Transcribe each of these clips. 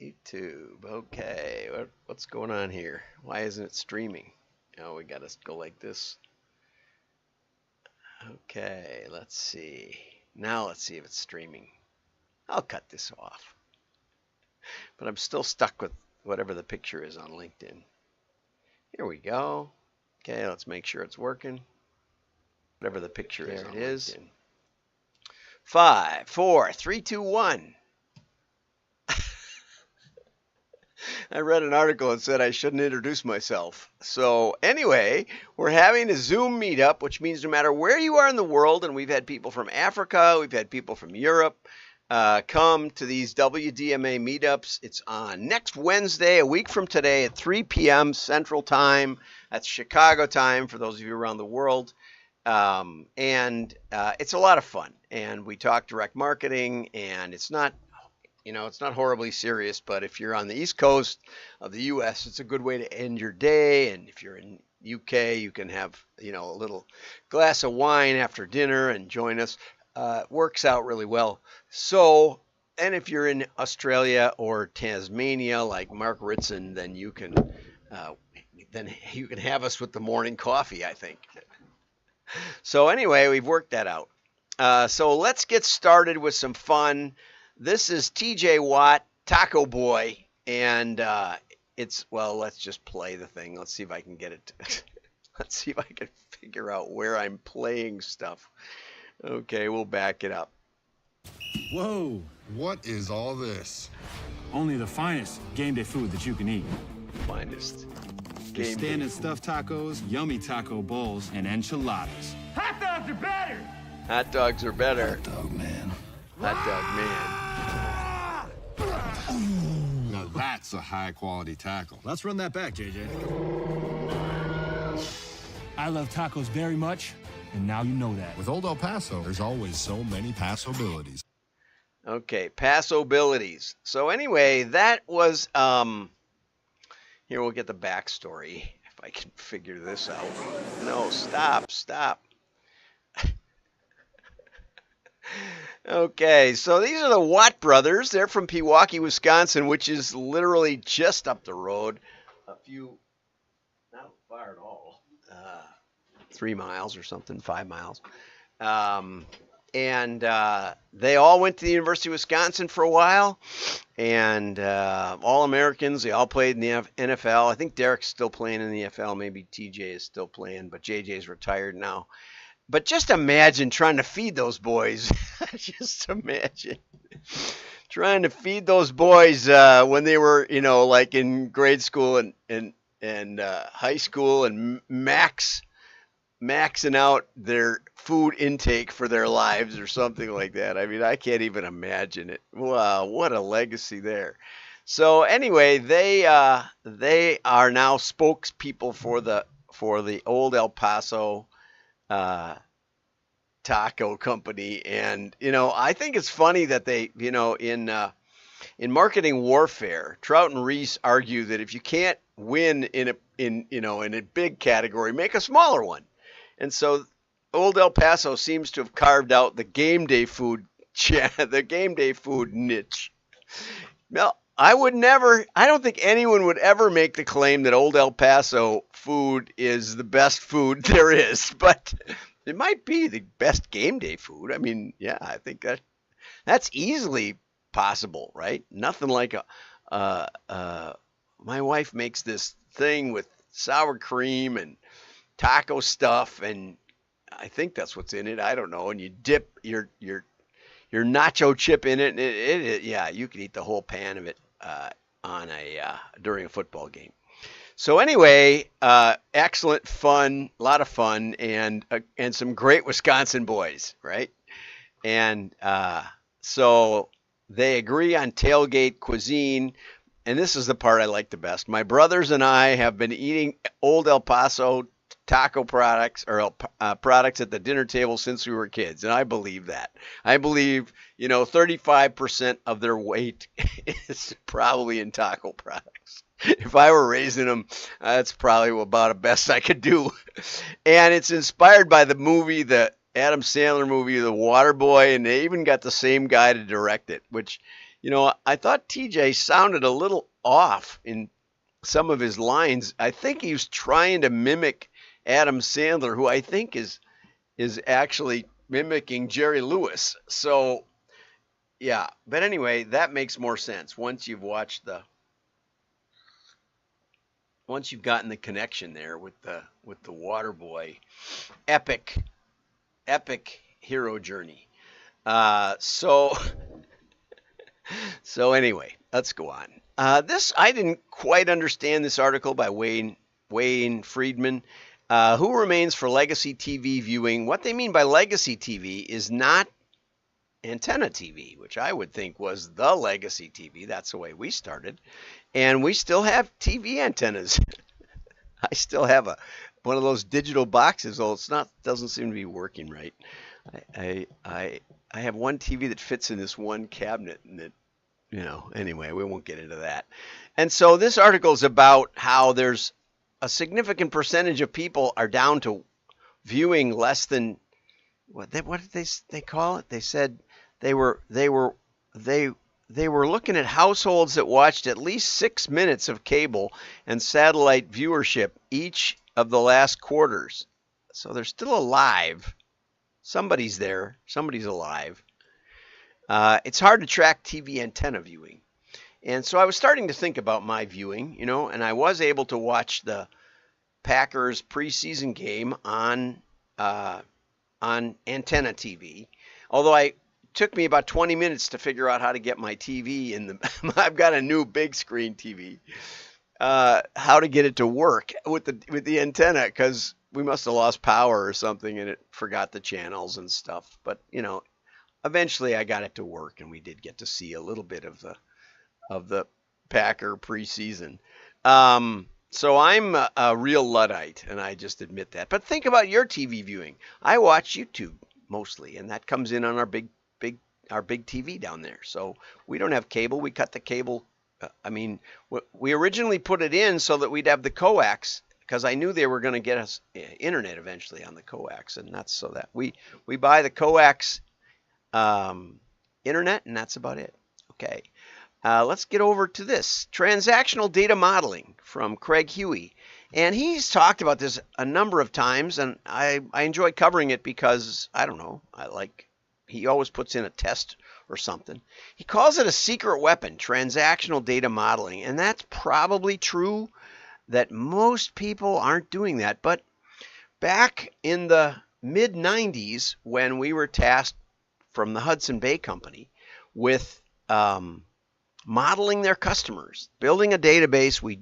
YouTube. Okay, what's going on here? Why isn't it streaming? Oh, we got to go like this. Okay, let's see. Now let's see if it's streaming. I'll cut this off. But I'm still stuck with whatever the picture is on LinkedIn. Here we go. Okay, let's make sure it's working. Whatever the picture is on LinkedIn. 5, 4, 3, 2, 1. I read an article that said I shouldn't introduce myself. So anyway, we're having a Zoom meetup, which means no matter where you are in the world, and we've had people from Africa, we've had people from Europe come to these WDMA meetups. It's on next Wednesday, a week from today at 3 p.m. Central Time. That's Chicago time for those of you around the world. It's a lot of fun. And we talk direct marketing, and it's not horribly serious, but if you're on the East Coast of the U.S., it's a good way to end your day. And if you're in UK, you can have, a little glass of wine after dinner and join us. It works out really well. So, and if you're in Australia or Tasmania, like Mark Ritson, then you can have us with the morning coffee, I think. So anyway, we've worked that out. So let's get started with some fun. This is TJ Watt, Taco Boy, and let's just play the thing. Let's see if I can get it. Let's see if I can figure out where I'm playing stuff. Okay, we'll back it up. Whoa. What is all this? Only the finest game day food that you can eat. Finest. There's standing stuffed tacos, yummy taco bowls, and enchiladas. Hot dogs are better! Hot dogs are better. Hot dog man. Hot dog man. Now that's a high quality tackle. Let's run that back, JJ. I love tacos very much, and now you know that. With Old El Paso, there's always so many possibilities. Okay, possibilities. So anyway, that was here we'll get the backstory if I can figure this out. No, stop. Okay, so these are the Watt brothers. They're from Pewaukee, Wisconsin, which is literally just up the road. Not far at all. 3 miles or something, 5 miles. They all went to the University of Wisconsin for a while, and all Americans. They all played in the NFL. I think Derek's still playing in the NFL. Maybe TJ is still playing, but JJ's retired now. But just imagine trying to feed those boys. Just imagine trying to feed those boys when they were, like in grade school and high school and maxing out their food intake for their lives or something like that. I mean, I can't even imagine it. Wow, what a legacy there. So anyway, they are now spokespeople for the Old El Paso taco company. And I think it's funny that they, in marketing warfare, Trout and Reese argue that if you can't win in a big category, make a smaller one. And so Old El Paso seems to have carved out the game day food niche. Now, I don't think anyone would ever make the claim that Old El Paso food is the best food there is, but it might be the best game day food. I mean, yeah, I think that's easily possible, right? Nothing like my wife makes this thing with sour cream and taco stuff, and I think that's what's in it. I don't know. And you dip your nacho chip in it, and yeah, you can eat the whole pan of it during a football game. So anyway, excellent fun, a lot of fun, and some great Wisconsin boys, right? And so they agree on tailgate cuisine, and this is the part I like the best. My brothers and I have been eating Old El Paso taco products or products at the dinner table since we were kids, and I believe that. I believe 35% of their weight is probably in taco products. If I were raising them, that's probably about the best I could do. And it's inspired by the movie, the Adam Sandler movie, The Waterboy, and they even got the same guy to direct it, which I thought TJ sounded a little off in some of his lines. I think he was trying to mimic Adam Sandler, who I think is actually mimicking Jerry Lewis. So yeah, but anyway, that makes more sense once you've gotten the connection there with the Water Boy epic epic hero journey. So so anyway, let's go on. This I didn't quite understand this article by Wayne Friedman. Who remains for legacy TV viewing? What they mean by legacy TV is not antenna TV, which I would think was the legacy TV. That's the way we started, and we still have TV antennas. I still have one of those digital boxes. Although it's not doesn't seem to be working right. I have one TV that fits in this one cabinet, and anyway, we won't get into that. And so this article is about how there's a significant percentage of people are down to viewing less than what did they call it? They said they were looking at households that watched at least 6 minutes of cable and satellite viewership each of the last quarters. So they're still alive. Somebody's there. Somebody's alive. It's hard to track TV antenna viewing. And so I was starting to think about my viewing, and I was able to watch the Packers preseason game on antenna TV. Although it took me about 20 minutes to figure out how to get my TV in the I've got a new big screen TV. How to get it to work with the antenna, because we must have lost power or something and it forgot the channels and stuff. But eventually I got it to work, and we did get to see a little bit of the Packer preseason. So I'm a real Luddite, and I just admit that. But think about your TV viewing. I watch YouTube mostly, and that comes in on our big TV down there. So we don't have cable. We cut the cable. We originally put it in so that we'd have the coax, because I knew they were going to get us internet eventually on the coax, and that's so that we buy the coax internet, and that's about it. Okay. Let's get over to this. Transactional data modeling from Craig Huey. And he's talked about this a number of times, and I enjoy covering it because, I don't know, he always puts in a test or something. He calls it a secret weapon, transactional data modeling. And that's probably true that most people aren't doing that. But back in the mid-90s, when we were tasked from the Hudson Bay Company with modeling their customers, building a database. We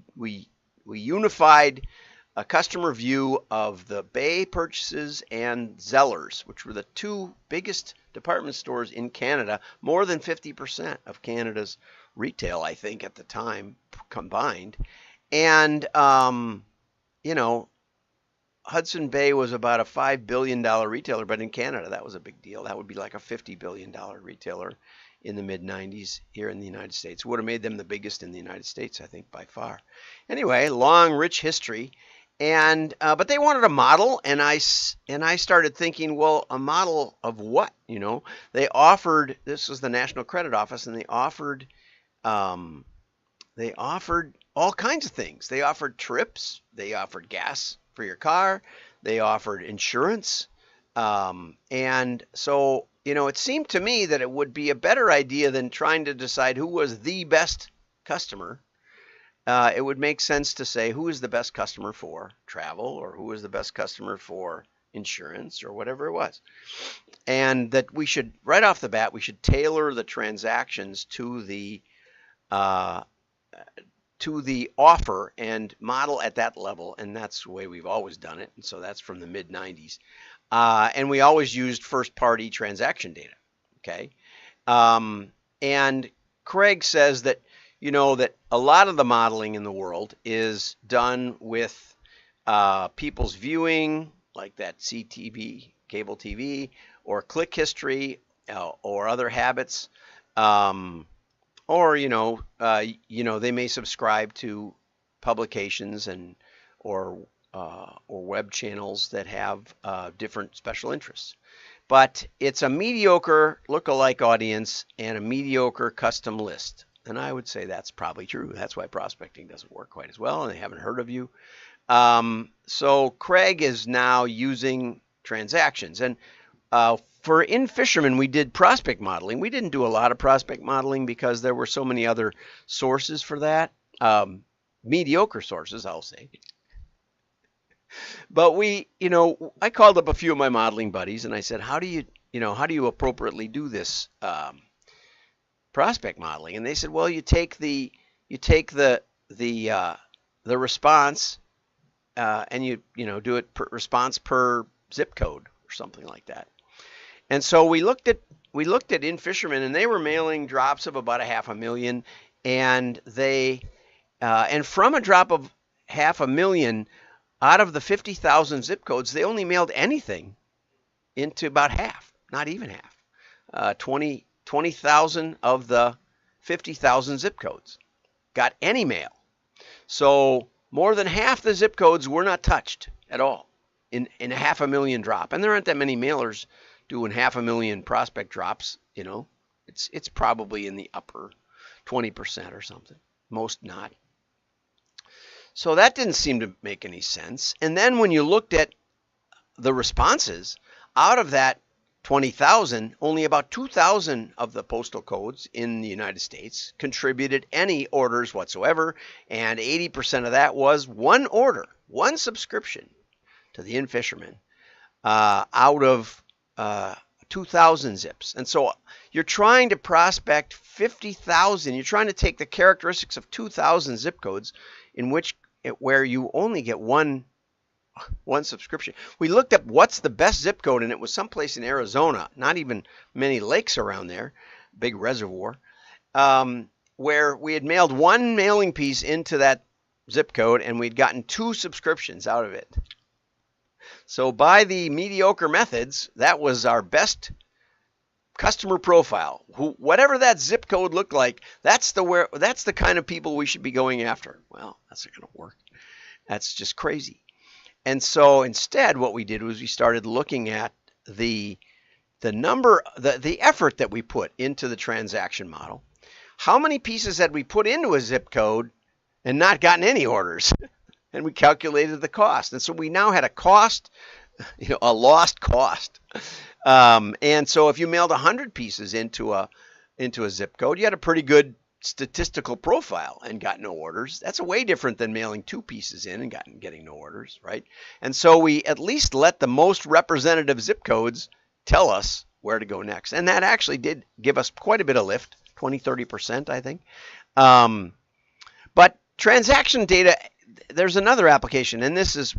unified a customer view of the Bay purchases and Zellers, which were the two biggest department stores in Canada, more than 50% of Canada's retail, I think, at the time combined. And, Hudson Bay was about a $5 billion retailer, but in Canada, that was a big deal. That would be like a $50 billion retailer in the mid-90s here in the United States. Would have made them the biggest in the United States, I think, by far. Anyway, long, rich history. And but they wanted a model, and I started thinking, well, a model of what? They offered, this was the National Credit Office, and they offered all kinds of things. They offered trips, they offered gas for your car, they offered insurance, and so it seemed to me that it would be a better idea than trying to decide who was the best customer. It would make sense to say who is the best customer for travel, or who is the best customer for insurance, or whatever it was. And that we should, right off the bat, we should tailor the transactions to the offer and model at that level. And that's the way we've always done it. And so that's from the mid-90s. And we always used first-party transaction data. Okay. And Craig says that, that a lot of the modeling in the world is done with people's viewing, like that CTV, cable TV, or click history, or other habits, or they may subscribe to publications or web channels that have different special interests. but it's a mediocre lookalike audience and a mediocre custom list. And I would say that's probably true. That's why prospecting doesn't work quite as well, and they haven't heard of you. So Craig is now using transactions. And for In Fisherman, we did prospect modeling. We didn't do a lot of prospect modeling because there were so many other sources for that. Mediocre sources, I'll say. But I called up a few of my modeling buddies and I said, how do you appropriately do this prospect modeling? And they said, well, you take the response and you do it per response per zip code or something like that. And so we looked at In Fisherman, and they were mailing drops of about 500,000, and and from a drop of 500,000, out of the 50,000 zip codes, they only mailed anything into about half, not even half. 20,000 of the 50,000 zip codes got any mail. So more than half the zip codes were not touched at all in a 500,000 drop. And there aren't that many mailers doing 500,000 prospect drops. It's probably in the upper 20% or something. Most not. So that didn't seem to make any sense. And then when you looked at the responses, out of that 20,000, only about 2,000 of the postal codes in the United States contributed any orders whatsoever, and 80% of that was one order, one subscription to the In Fisherman out of 2,000 zips. And so you're trying to prospect 50,000. You're trying to take the characteristics of 2,000 zip codes where you only get one subscription. We looked up what's the best zip code, and it was someplace in Arizona, not even many lakes around there, big reservoir, where we had mailed one mailing piece into that zip code, and we'd gotten 2 subscriptions out of it. So by the mediocre methods, that was our best customer profile. Whatever that zip code looked like, that's the kind of people we should be going after. Well, that's not going to work. That's just crazy. And so instead, what we did was we started looking at the effort that we put into the transaction model. How many pieces had we put into a zip code and not gotten any orders? And we calculated the cost. And so we now had a cost, a lost cost. And so if you mailed 100 pieces into a zip code, you had a pretty good statistical profile and got no orders. That's way different than mailing 2 pieces in and getting no orders, right? And so we at least let the most representative zip codes tell us where to go next. And that actually did give us quite a bit of lift, 20-30%, I think. But transaction data, there's another application, and this is,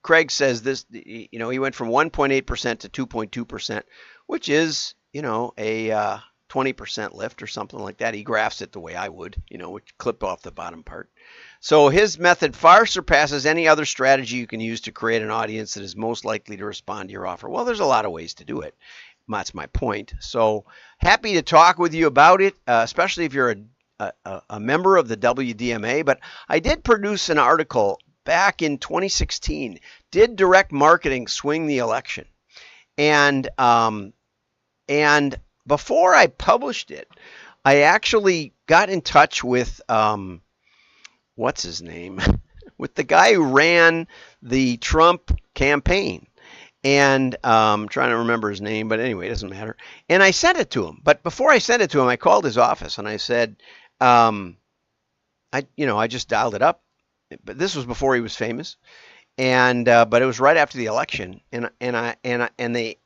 Craig says this, he went from 1.8% to 2.2%, which is, a 20% lift or something like that. He graphs it the way I would, would clip off the bottom part. So his method far surpasses any other strategy you can use to create an audience that is most likely to respond to your offer. Well, there's a lot of ways to do it. That's my point. So happy to talk with you about it, especially if you're a member of the WDMA. But I did produce an article back in 2016. Did direct marketing swing the election? And before I published it, I actually got in touch with what's his name? With the guy who ran the Trump campaign. And I'm trying to remember his name, but anyway, it doesn't matter. And I sent it to him. But before I sent it to him, I called his office and I said, I just dialed it up. But this was before he was famous, and but it was right after the election, and the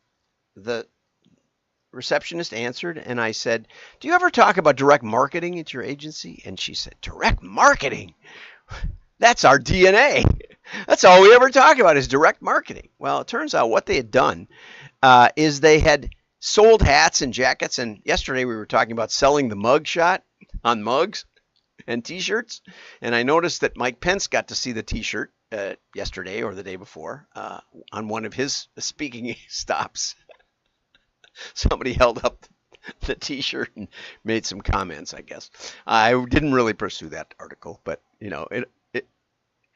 receptionist answered, and I said, "Do you ever talk about direct marketing at your agency?" And she said, "Direct marketing? That's our DNA. That's all we ever talk about is direct marketing." Well, it turns out what they had done is they had sold hats and jackets, and yesterday we were talking about selling the mug shot on mugs and T-shirts, and I noticed that Mike Pence got to see the T-shirt yesterday or the day before on one of his speaking stops. Somebody held up the T-shirt and made some comments, I guess. I didn't really pursue that article, but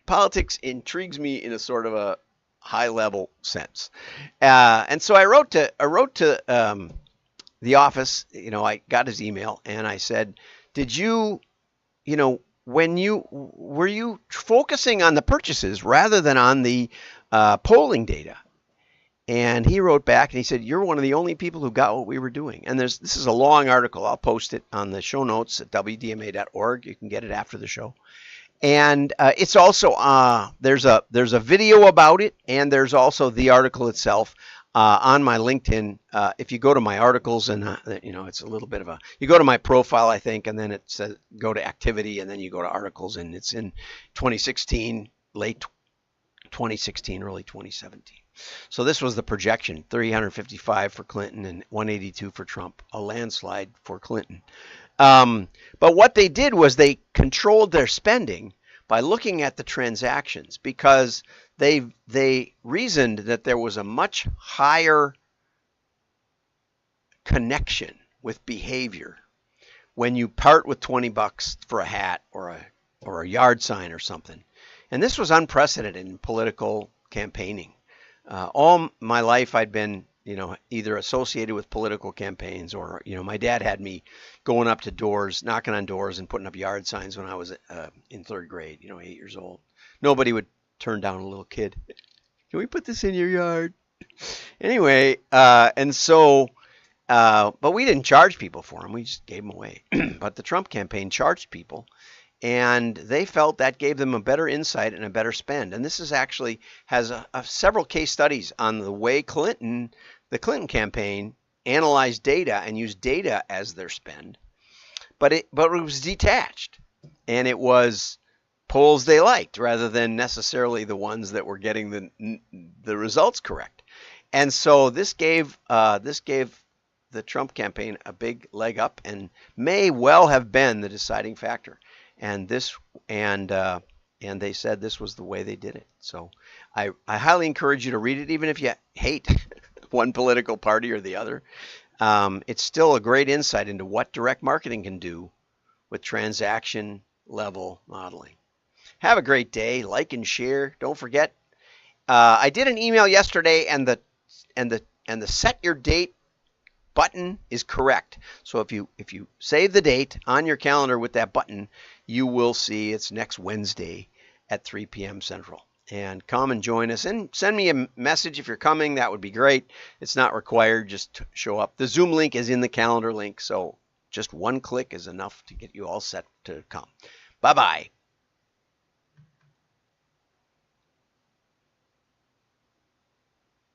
politics intrigues me in a sort of high level sense. And so I wrote to the office. I got his email and I said, did you, were you focusing on the purchases rather than on the polling data? And he wrote back and he said, you're one of the only people who got what we were doing. And this is a long article. I'll post it on the show notes at wdma.org. You can get it after the show. And it's also there's a video about it, and there's also the article itself on my LinkedIn. If you go to my articles, and it's a little bit of you go to my profile, I think, and then it says go to activity, and then you go to articles, and it's in 2016, late 2016, early 2017. So this was the projection: 355 for Clinton and 182 for Trump, a landslide for Clinton. But what they did was they controlled their spending by looking at the transactions, because they reasoned that there was a much higher connection with behavior when you part with $20 for a hat or a yard sign or something. And this was unprecedented in political campaigning. All my life I'd been, either associated with political campaigns or, my dad had me going up to doors, knocking on doors and putting up yard signs when I was in third grade, 8 years old. Nobody would turn down a little kid. Can we put this in your yard? Anyway, but we didn't charge people for them. We just gave them away. But the Trump campaign charged people. And they felt that gave them a better insight and a better spend. And this is actually has several case studies on the way the Clinton campaign analyzed data and used data as their spend. But it was detached, and it was polls they liked rather than necessarily the ones that were getting the results correct. And so this gave the Trump campaign a big leg up, and may well have been the deciding factor. And they said this was the way they did it. So I highly encourage you to read it, even if you hate one political party or the other. It's still a great insight into what direct marketing can do with transaction level modeling. Have a great day. Like and share. Don't forget. I did an email yesterday, and the set your date button is correct. So if you save the date on your calendar with that button, you will see it's next Wednesday at 3 p.m. Central. And come and join us, and send me a message if you're coming. That would be great. It's not required. Just show up. The Zoom link is in the calendar link, so just one click is enough to get you all set to come. Bye-bye.